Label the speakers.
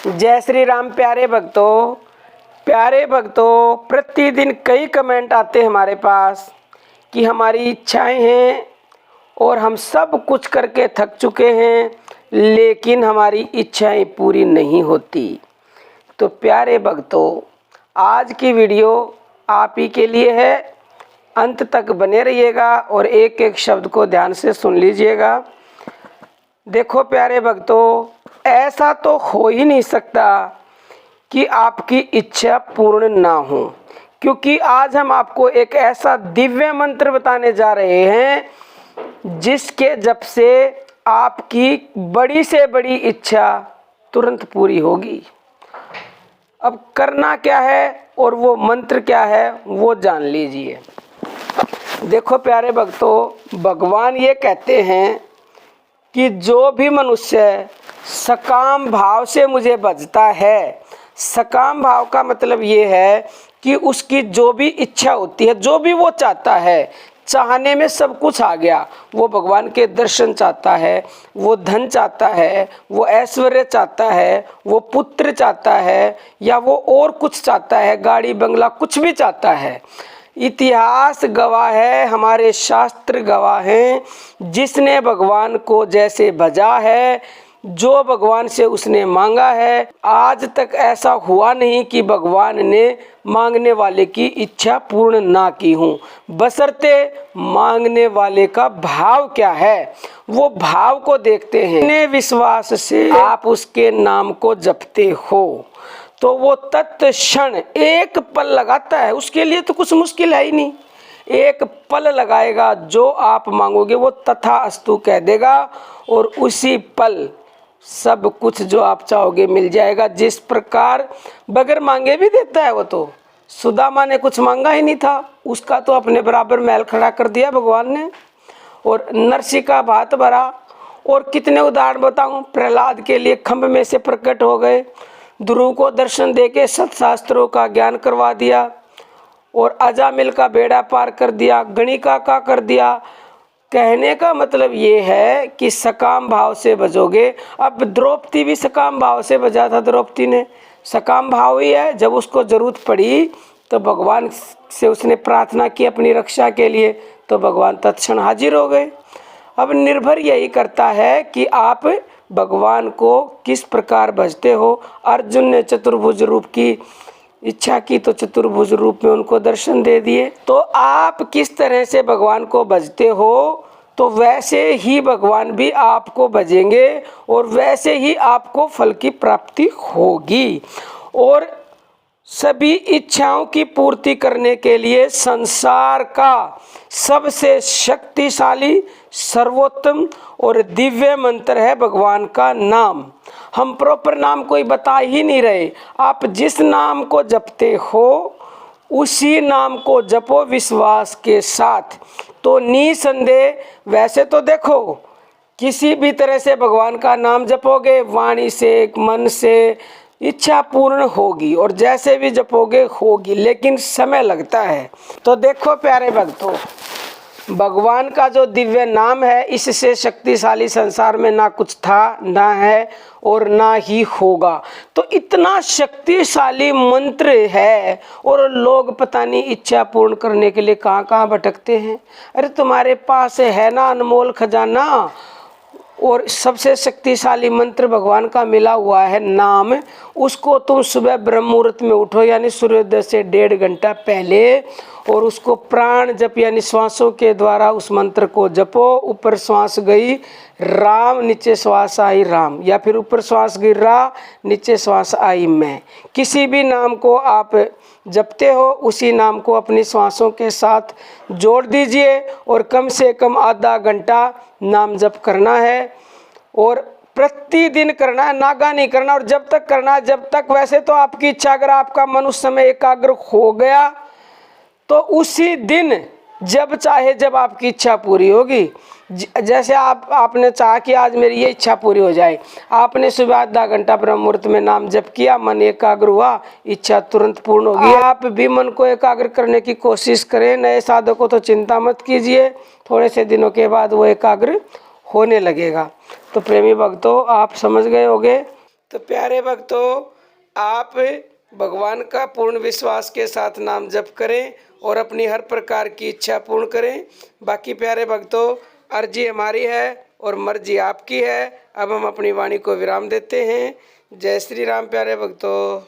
Speaker 1: जय श्री राम। प्यारे भक्तों, प्रतिदिन कई कमेंट आते हैं हमारे पास कि हमारी इच्छाएं हैं और हम सब कुछ करके थक चुके हैं, लेकिन हमारी इच्छाएं पूरी नहीं होती। तो प्यारे भक्तों, आज की वीडियो आप ही के लिए है। अंत तक बने रहिएगा और एक एक शब्द को ध्यान से सुन लीजिएगा। देखो प्यारे भक्तों, ऐसा तो हो ही नहीं सकता कि आपकी इच्छा पूर्ण ना हो, क्योंकि आज हम आपको एक ऐसा दिव्य मंत्र बताने जा रहे हैं जिसके जप से आपकी बड़ी से बड़ी इच्छा तुरंत पूरी होगी। अब करना क्या है और वो मंत्र क्या है वो जान लीजिए। देखो प्यारे भक्तों, भगवान ये कहते हैं कि जो भी मनुष्य सकाम भाव से मुझे भजता है, सकाम भाव का मतलब ये है कि उसकी जो भी इच्छा होती है, जो भी वो चाहता है, चाहने में सब कुछ आ गया। वो भगवान के दर्शन चाहता है, वो धन चाहता है, वो ऐश्वर्य चाहता है, वो पुत्र चाहता है, या वो और कुछ चाहता है, गाड़ी बंगला कुछ भी चाहता है। इतिहास गवाह है, हमारे शास्त्र गवाह हैं, जिसने भगवान को जैसे भजा है, जो भगवान से उसने मांगा है, आज तक ऐसा हुआ नहीं कि भगवान ने मांगने वाले की इच्छा पूर्ण ना की हूँ। बशर्ते मांगने वाले का भाव क्या है, वो भाव को देखते हैं। इतने विश्वास से आप उसके नाम को जपते हो तो वो तत्क्षण एक पल लगाता है। उसके लिए तो कुछ मुश्किल है ही नहीं, एक पल लगाएगा, जो आप मांगोगे वो तथास्तु कह देगा और उसी पल सब कुछ जो आप चाहोगे मिल जाएगा। जिस प्रकार बगैर मांगे भी देता है वो तो। सुदामा ने कुछ मांगा ही नहीं था, उसका तो अपने बराबर महल खड़ा कर दिया भगवान ने, और नरसी का भात भरा। और कितने उदाहरण बताऊं, प्रहलाद के लिए खम्भ में से प्रकट हो गए, ध्रुव को दर्शन देके सत्शास्त्रों का ज्ञान करवा दिया, और अजामिल का बेड़ा पार कर दिया, गणिका का कर दिया। कहने का मतलब ये है कि सकाम भाव से भजोगे। अब द्रौपदी भी सकाम भाव से भजा था, द्रौपदी ने सकाम भाव ही है। जब उसको जरूरत पड़ी तो भगवान से उसने प्रार्थना की अपनी रक्षा के लिए, तो भगवान तत्क्षण हाजिर हो गए। अब निर्भर यही करता है कि आप भगवान को किस प्रकार भजते हो। अर्जुन ने चतुर्भुज रूप की इच्छा की तो चतुर्भुज रूप में उनको दर्शन दे दिए। तो आप किस तरह से भगवान को भजते हो, तो वैसे ही भगवान भी आपको भजेंगे और वैसे ही आपको फल की प्राप्ति होगी। और सभी इच्छाओं की पूर्ति करने के लिए संसार का सबसे शक्तिशाली, सर्वोत्तम और दिव्य मंत्र है भगवान का नाम। हम प्रॉपर नाम कोई बता ही नहीं रहे। आप जिस नाम को जपते हो उसी नाम को जपो विश्वास के साथ, तो निसंदेह। वैसे तो देखो, किसी भी तरह से भगवान का नाम जपोगे, वाणी से, मन से, इच्छा पूर्ण होगी, और जैसे भी जपोगे होगी, लेकिन समय लगता है। तो देखो प्यारे भक्तों, भगवान का जो दिव्य नाम है, इससे शक्तिशाली संसार में ना कुछ था, ना है और ना ही होगा। तो इतना शक्तिशाली मंत्र है और लोग पता नहीं इच्छा पूर्ण करने के लिए कहाँ कहाँ भटकते हैं। अरे तुम्हारे पास है ना अनमोल खजाना, और सबसे शक्तिशाली मंत्र भगवान का मिला हुआ है नाम। उसको तुम सुबह ब्रह्म मुहूर्त में उठो, यानी सूर्योदय से 1.5 घंटा पहले, और उसको प्राण जप यानी श्वासों के द्वारा उस मंत्र को जपो। ऊपर श्वास गई राम, नीचे श्वास आई राम, या फिर ऊपर श्वास गई रा, नीचे श्वास आई मैं। किसी भी नाम को आप जपते हो उसी नाम को अपनी श्वासों के साथ जोड़ दीजिए, और कम से कम आधा घंटा नाम जप करना है, और प्रतिदिन करना है, नागा नहीं करना। और जब तक करना है, जब तक, वैसे तो आपकी इच्छा, अगर आपका मन उस समय एकाग्र हो गया तो उसी दिन जब चाहे जब आपकी इच्छा पूरी होगी। जैसे आपने चाहा कि आज मेरी ये इच्छा पूरी हो जाए, आपने सुबह आधा घंटा ब्रह्म मुहूर्त में नाम जप किया, मन एकाग्र हुआ, इच्छा तुरंत पूर्ण होगी। आप भी मन को एकाग्र करने की कोशिश करें। नए साधक को तो चिंता मत कीजिए, थोड़े से दिनों के बाद वो एकाग्र होने लगेगा। तो प्रेमी भक्तों, आप समझ गए होंगे तो प्यारे भक्तों, आप भगवान का पूर्ण विश्वास के साथ नाम जप करें और अपनी हर प्रकार की इच्छा पूर्ण करें। बाकी प्यारे भक्तों, अर्जी हमारी है और मर्जी आपकी है। अब हम अपनी वाणी को विराम देते हैं। जय श्री राम प्यारे भक्तों।